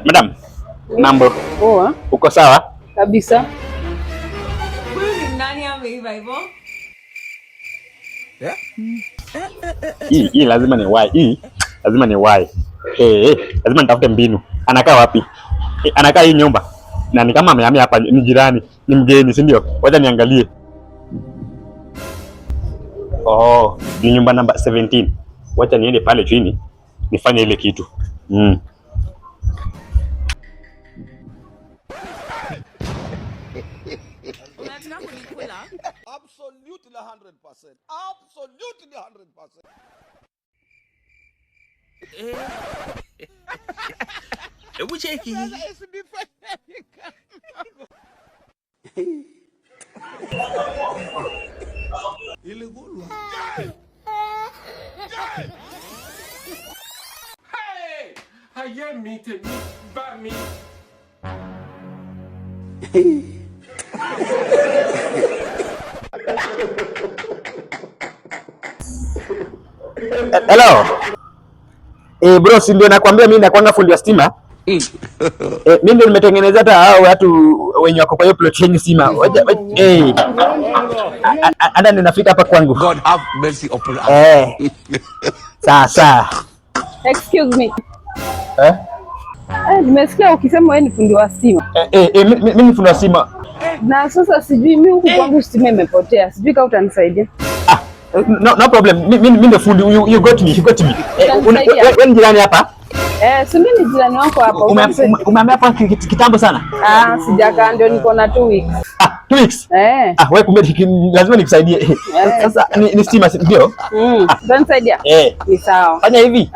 Madam. Mambo. Poa. Uko sawa? Kabisa. Huyu ni nani ameiva hivyo? Hii lazima ni why. Lazima ni why. Lazima nitafute mbinu. Anakaa wapi? Anakaa hii nyumba. Na ni kama amehamia hapa, ni jirani, ni mgeni, si ndio? Wacha niangalie. Oh, ni nyumba namba 17. Wacha niende pale chini nifanye ile kitu. Absolutely 100%. Absolutely 100%. Hebu cheki. Hey! Haye mite mi ba mi. Hello. Bro, si ndio nakwambia mimi nakwanga fundi wa stima. Mimi ndio nimetengeneza hata hao watu wenye wako kwa hiyo plot yenye stima. Ada ninafika hapa kwangu. God have mercy upon us. Sasa. Excuse me. Nimesikia ukisema wewe ni fundi wa stima. Mimi ni fundi wa stima. Na sasa sijui mimi huku kwangu stima imepotea. Sijui kama utanisaidia. No problem. Mimi ndio fundi. You got me. Wewe ni jirani hapa? Si mimi ni jirani wako hapa. Umehamia hapa kitambo sana? Sijakaa, ndio niko na 2 weeks. 2 weeks? Wewe kumbe lazima nikusaidie. Sasa ni stima ndio? Utanisaidia? Ni sawa. Fanya hivi.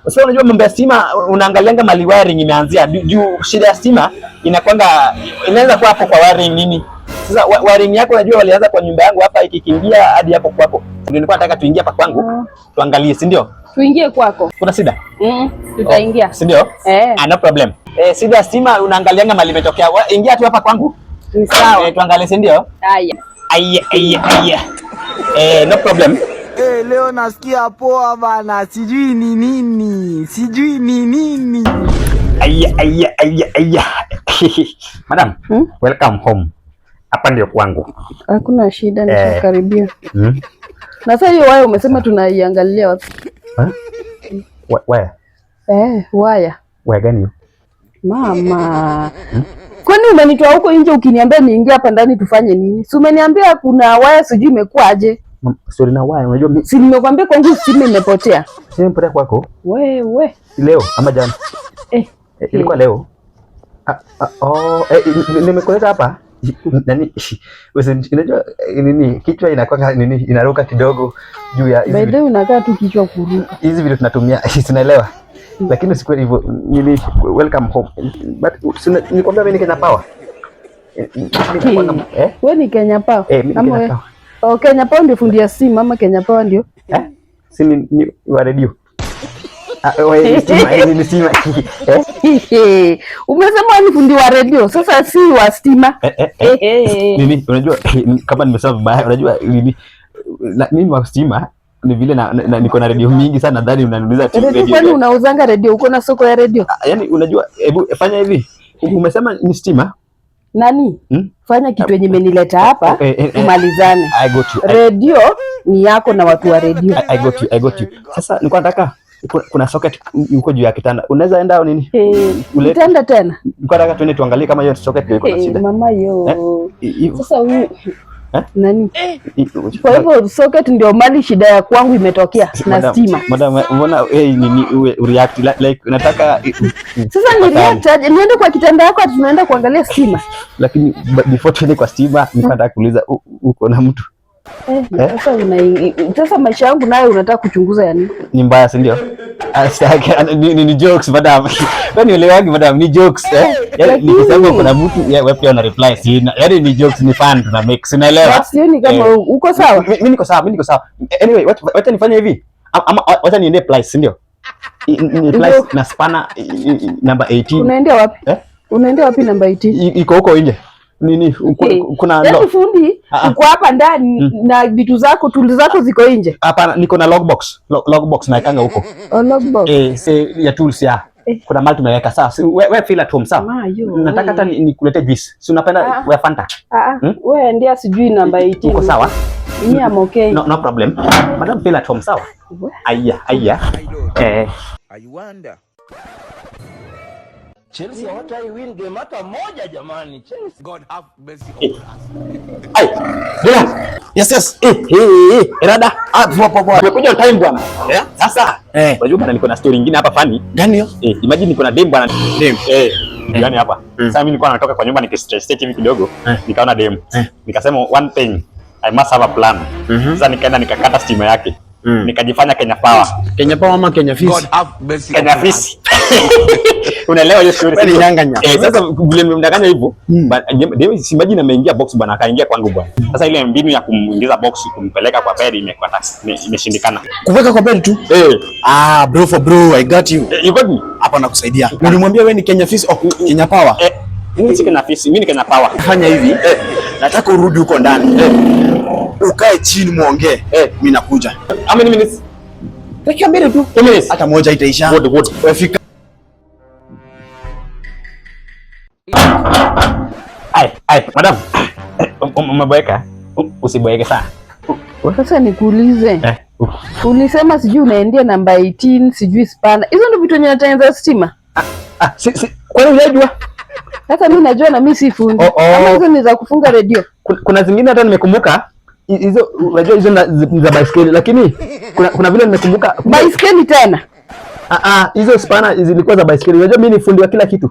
Sasa unajua mambo ya stima unaangalianga mali wiring imeanzia juu. Shida ya stima inaweza kuwa hapo kwa wiring nini. Sasa wiring yako unajua walianza kwa nyumba yangu hapa ikikimbia hadi hapo kwako. Ndio nilikuwa nataka tuingie hapa kwangu tuangalie, si ndio? Tuingie kwako. Kuna shida? Tutaingia. Si ndio? No problem. Shida ya stima unaangalianga mali imetokea. Ingia tu hapa kwangu. Ni sawa. Tuangalie, si ndio? Aya. No problem. Leo nasikia poa bana, sijui ni nini. Aya. Madam, welcome home. Hapa ndio kwangu. Hakuna shida, nishakaribia. Na sasa hiyo waya umesema tunaiangalia wapi? Waya? Waya. Waya gani hiyo? Mama. Kwani umenitoa huko nje ukiniambia niingie hapa ndani tufanye nini? Si umeniambia kuna waya sijui imekuwa aje? Sorry na waya, unajua si nimekwambia kwangu simu imepotea. Simu imepotea kwako? Wewe. Leo ama jana? Ilikuwa leo. Nimekuleta hapa. Nani? Unajua nini? Kichwa inakuwa nini? Inaruka kidogo juu ya hizi. By the way unakaa tu kichwa kuruka. Hizi video tunatumia, tunaelewa. Lakini usiku hivyo nini, welcome home. But nikwambia mimi ni Kenya Power. Wewe ni Kenya Power? Kama wewe. Kenya Power ndio fundi ya simu ama Kenya Power ndio? Simu ni wa radio. Wewe ni stima. Umesema ni fundi wa radio, sasa si wa stima. Nini? Unajua kama nimesema vibaya, unajua nini? Mimi wa stima ni vile na niko na radio mingi sana, nadhani unaniuliza radio. Kwani unauzanga radio? Uko na soko ya radio? Yaani unajua, hebu fanya hivi. Umesema ni stima? Nani? Fanya kitu yenye imenileta hapa, tumalizane. I got you. Radio ni yako na watu wa radio. I got you. Sasa nilikuwa nataka kuna socket yuko juu ya kitanda. Unaweza enda au nini? Kitanda tena? Nilikuwa nataka tuende tuangalie kama hiyo socket ndio iko na shida. Mama yo. Sasa huyu nani? Kwa hivyo socket ndio mali shida ya kwangu imetokea na stima. Madam, mbona nini react like nataka sasa ni react aje? Niende kwa kitanda yako tunaenda kuangalia stima. Lakini before tuende kwa stima nataka kuuliza uko na mtu? Sasa maisha yangu nayo unataka kuchunguza yani? Ni mbaya, si ndio? Ni jokes madam. Kwani uelewagi madam, ni jokes yani nikisema kuna mtu wewe pia una reply sina. Yaani ni jokes, ni fun tuna make. Sinaelewa. Sioni kama uko sawa. Mimi niko sawa. Anyway, wacha nifanye hivi. Ama wacha niende place, si ndio? Ni place na spanner number 18. Unaenda wapi? Unaenda wapi namba 18? Iko huko nje. Nini kuna yaani fundi uko hapa ndani na vitu zako, tools zako ziko nje? Hapana, niko na logbox na ikanga huko. Logbox? Ya tools ya. Kuna mali tumeweka sawa. Wewe feel at home sawa? Nataka hata nikulete juice. Si unapenda wewe Fanta? Wewe ndio sijui namba 18. Uko sawa? Mimi am okay. No problem. Madam feel at home sawa? Aya. I wonder. Chelsea hawatai win game hata moja jamani. Chelsea. God have mercy upon us. Ai. Bwana. Yes. Rada. Poa. Umekuja on time bwana. Sasa. Unajua bwana niko na story nyingine hapa funny. Gani hiyo? Imagine niko na dem bwana. Dem. Yaani hapa. Sasa mimi nilikuwa natoka kwa nyumba nikistress hivi kidogo. Nikaona dem. Nikasema one thing, I must have a plan. Sasa nikaenda nikakata stima yake. Nikajifanya Kenya Power. Kenya Power ama Kenya Fisi? God have mercy Kenya upon us. Fisi. Unaelewa hiyo story? Wewe nyanganya. Sasa vile nimemdanganya hivyo, dem simbaji ameingia box bwana, akaingia kwangu bwana. Sasa ile mbinu ya kumuingiza box kumpeleka kwa bed imeshindikana. Kuweka kwa bed tu? Bro for bro, I got you. You got me? Hapa nakusaidia. Nilimwambia wewe ni Kenya Fisi au Kenya Power? Mimi si Kenya Fisi, mimi ni Kenya Power. Fanya hivi. Nataka urudi huko ndani. Ukae chini muongee. Mimi nakuja. How many minutes? Dakika mbili tu. 2 minutes. Hata moja itaisha. Good. Wewe fika. Ai, madam. Umeboeka? Usiboeke sana. Sasa nikuulize. Ulisema sijui unaendea namba 18, sijui spana. Hizo ndio vitu zinatengeneza stima? Kwa nini unajua? Sasa mimi najua na mimi si fundi. Kama hizo ni za kufunga redio. Kuna zingine hata nimekumbuka hizo, unajua hizo za baiskeli, lakini kuna vile nimekumbuka baiskeli tena. Hizo spana zilikuwa za baiskeli. Unajua mimi ni fundi wa kila kitu.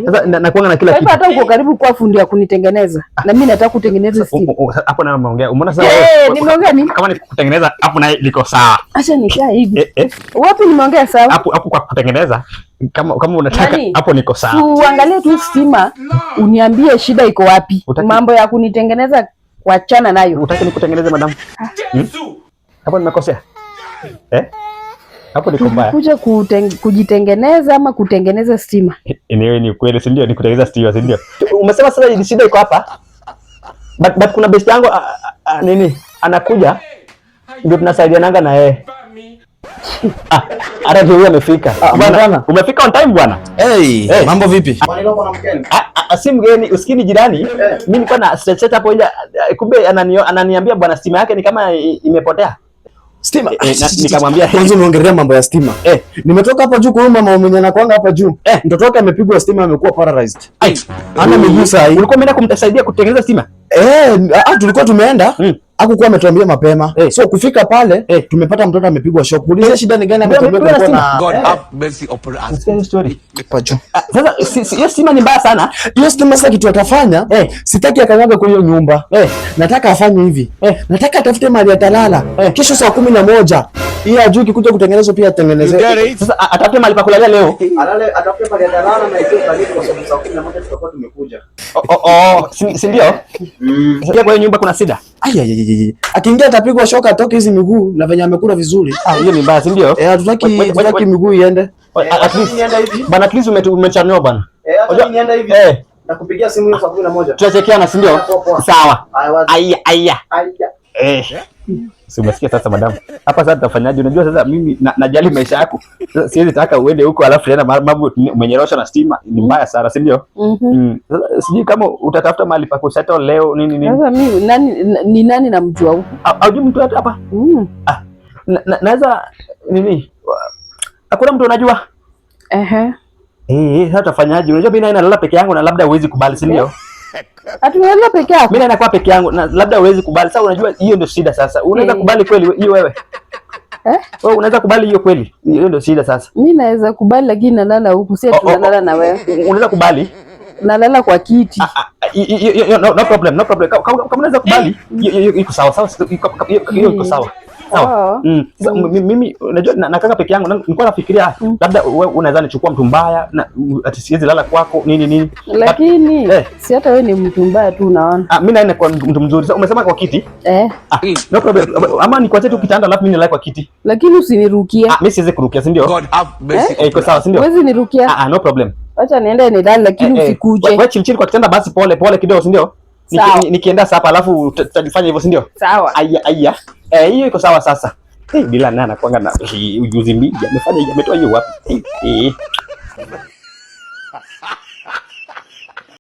Sasa nakuanga na kila kitu. Hata uko karibu kwa fundi wa kunitengeneza. Na mimi nataka kutengeneza stima. Hapo na umeongea. Umeona sasa nimeongea nini? Kama ni kutengeneza hapo na liko sawa. Acha nikaa hivi. Wapi nimeongea sawa? Hapo kwa kutengeneza kama unataka hapo niko sawa. Uangalie tu stima, uniambie shida iko wapi. Mambo ya kunitengeneza kuachana nayo. Utaki nikutengeneze madam? Hapo nimekosea. Hapo niko mbaya. Kuja kujitengeneza ama kutengeneza stima? Ni kweli si ndio? Ni kutengeneza stima si ndio? Umesema sasa shida iko hapa. But kuna best yangu nini? Anakuja ndio tunasaidiananga na yeye. Hata ndio amefika. Bwana, umefika on time bwana. Mambo vipi? Si mgeni, usikini jirani. Mimi nilikuwa na set hapo nje, kumbe ananiambia bwana stima yake ni kama imepotea. Stima. Nikamwambia kwanza unaongelea mambo ya stima. Nimetoka hapa juu kwa mama mwenye anakuanga hapa juu. Mtoto wake amepigwa stima, amekuwa paralyzed. Ana miguu sahi. Ulikuwa umeenda kumsaidia kutengeneza stima? Tulikuwa tumeenda. Hakukuwa ametuambia mapema. So kufika pale tumepata mtoto amepigwa shock. Muulize shida ni gani, ametuambia kwa na God have mercy upon us. Sasa story. Pacho. Sasa hiyo stima ni mbaya sana. Hiyo stima sasa kitu atafanya, sitaki akanyaga kwa hiyo nyumba. Nataka afanye hivi. Nataka atafute mahali atalala. Kesho saa 11. Hii ajui kikuja kutengenezwa pia atengenezwe. Sasa atafute mahali pa kulalia leo. Atafute mahali atalala na ikiwa karibu kwa sababu saa 11 tutakuwa tumekuja. Si ndio? Sasa kwa hiyo nyumba kuna shida. Akiingia atapigwa shoka atoke hizi miguu na venye amekula vizuri. Hiyo ni mbaya si ndio? Hatutaki miguu iende. At least umechanua bana. Nienda hivi. Nakupigia simu hiyo saa 11. Tunachekeana si ndio? Sawa. Aya. Si umesikia sasa madam? Hapa sasa tutafanyaje? Unajua sasa mimi najali maisha yako. Siwezi taka uende huko alafu tena mambo umenyerosha na stima, ni mbaya sana, si ndio? Sijui kama utatafuta mahali pa kusettle leo nini. Sasa mimi nani namjua huko? Haujui mtu hapa? Naweza nini? Hakuna mtu unajua? Sasa tutafanyaje? Unajua mimi nalala peke yangu na labda huwezi kubali, si ndio? Atunalala peke yako. Mimi nakuwa peke yangu na labda huwezi kubali. Sasa unajua hiyo ndio shida sasa. Unaweza kubali kweli hiyo wewe? Wewe unaweza kubali hiyo kweli? Hiyo ndio shida sasa. Mimi naweza kubali lakini nalala huku, si tunalala na wewe. Unaweza kubali? Nalala kwa kiti. No problem. Kama unaweza kubali, hiyo iko sawa. Hiyo iko sawa. Sawa. Mimi unajua nakaa peke yangu, nilikuwa nafikiria labda wewe unaweza nichukua mtu mbaya na ati siwezi lala kwako nini. Lakini si hata wewe ni mtu mbaya tu unaona. Mimi naenda kwa mtu mzuri. Sasa umesema kwa kiti? No problem. Ama nikuache tu kitanda alafu mimi nilale kwa kiti. Lakini usinirukie. Mimi siwezi kurukia, si ndio? God have mercy. Iko sawa, si ndio? Huwezi nirukia. No problem. Acha niende nilale lakini usikuje. Wewe chini kwa kitanda basi pole kidogo, si ndio? Nikienda sasa alafu tutajifanya hivyo, si ndio? Sawa. Aya. Hiyo iko sawa sasa. Bila nana kwanga na ujuzi mingi. Amefanya ametoa hiyo wapi?